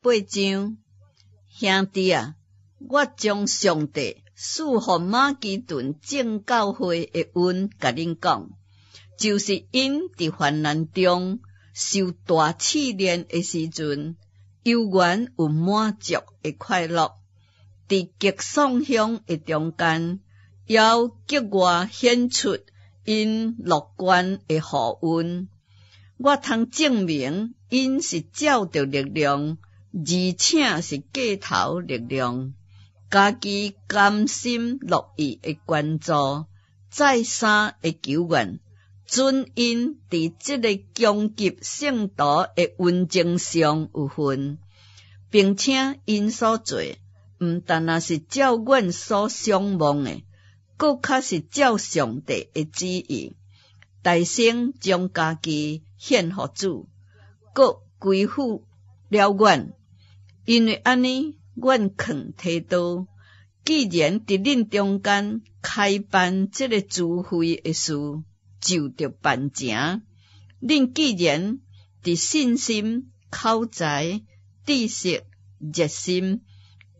8章。兄弟啊，我将上帝赐予马其顿正教会的恩甲恁讲，就是因伫患难中受大试炼的时阵，犹原有满足的快乐，伫极爽享的中间，要格外显出因乐观的好运。我通证明，因是照着力量，而且是过头力量，家己甘心乐意的关注，再三的求愿，准因伫这个强极圣徒的运程上有份，并且因所做，毋但也是照阮所想望的，搁较是照上帝的旨意，大声将家己献互主，搁归附了阮。因为安尼，阮肯提到，既然伫恁中间开办这个聚会的事，就着办成。恁既然伫信心、口才、知识、热心，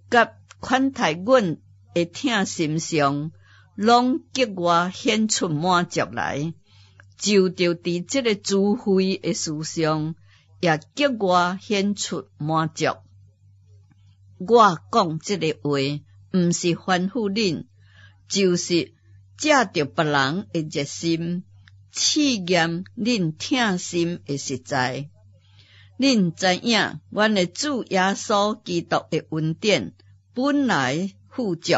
甲款待阮的疼心上，拢格外显出满足来，就着伫这个聚会的事上，也格外显出满足。我讲这个话，毋是吩咐恁，就是借着别人的热心，试验恁疼心的实在。恁知影，阮的主耶稣基督的恩典本来富足，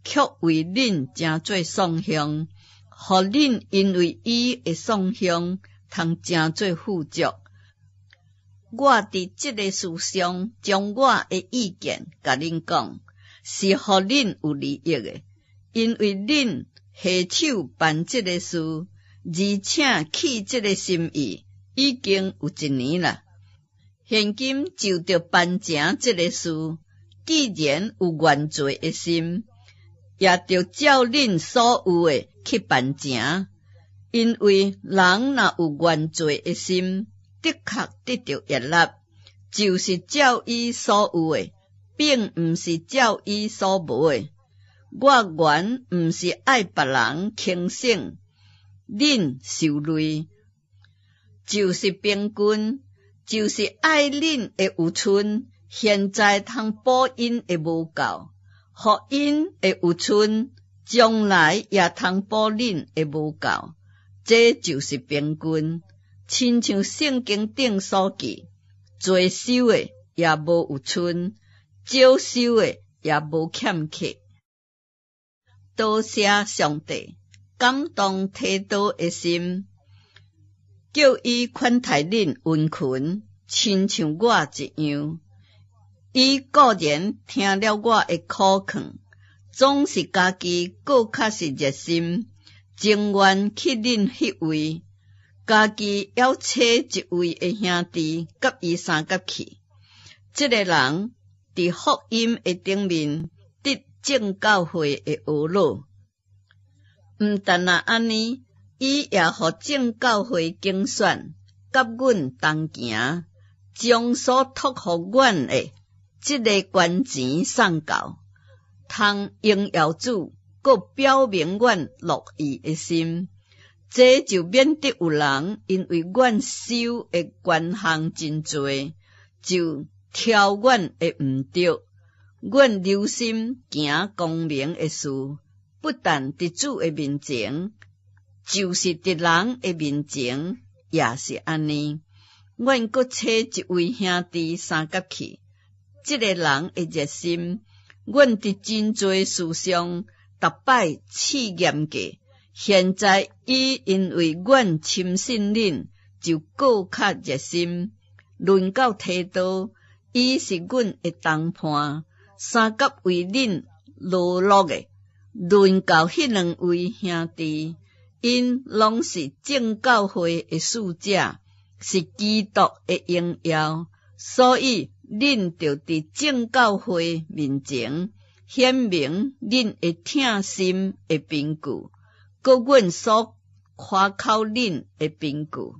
却为恁真做爽享，互恁因为伊的爽享，通真做富足。我伫这个事上将我的意见甲恁讲，是互恁有利益的，因为恁下手办这个事，而且起这个心意已经有1年了。现今就着办成这个事，既然有原罪的心，也着照恁所有的去办成，因为人若有原罪的心，的确得到悦纳，就是照伊所有的，并毋是照伊所无的。我原毋是爱别人轻省，恁受累，就是平均，就是爱恁的有剩，现在通补因的无够，互因的有剩，将来也通补恁的无够，这就是平均。亲像圣经顶所记，多收的也无有剩，少收的也无欠缺。多谢上帝感动提多的心，叫伊款待恁温群，亲像我一样。伊固然听了我的苦劝，总是家己搁较是热心，情愿去恁迄位。家己要找一位的兄弟，甲伊相甲去。这个人伫福音的顶面得正教会的学老，毋但安尼，伊也互正教会竞选，甲阮同行，将所托互阮的这个捐钱送到，通荣耀主，搁表明阮乐意的心。这就免得有人因为阮收的捐项真多，就挑阮的毋对。阮留心行光明的事，不但伫主的面前，就是伫人的面前，也是安尼。阮搁找一位兄弟相甲去，这个人的热心，阮伫真多事上逐摆试验过。现在伊因为阮深信恁，就搁较热心。论到提多，伊是阮的同伴，三甲为恁劳碌的。论到迄2位兄弟，因拢是正教会的使者，是基督的荣耀，所以恁就伫正教会面前显明恁的疼心的凭据。搁阮所夸口恁的凭据。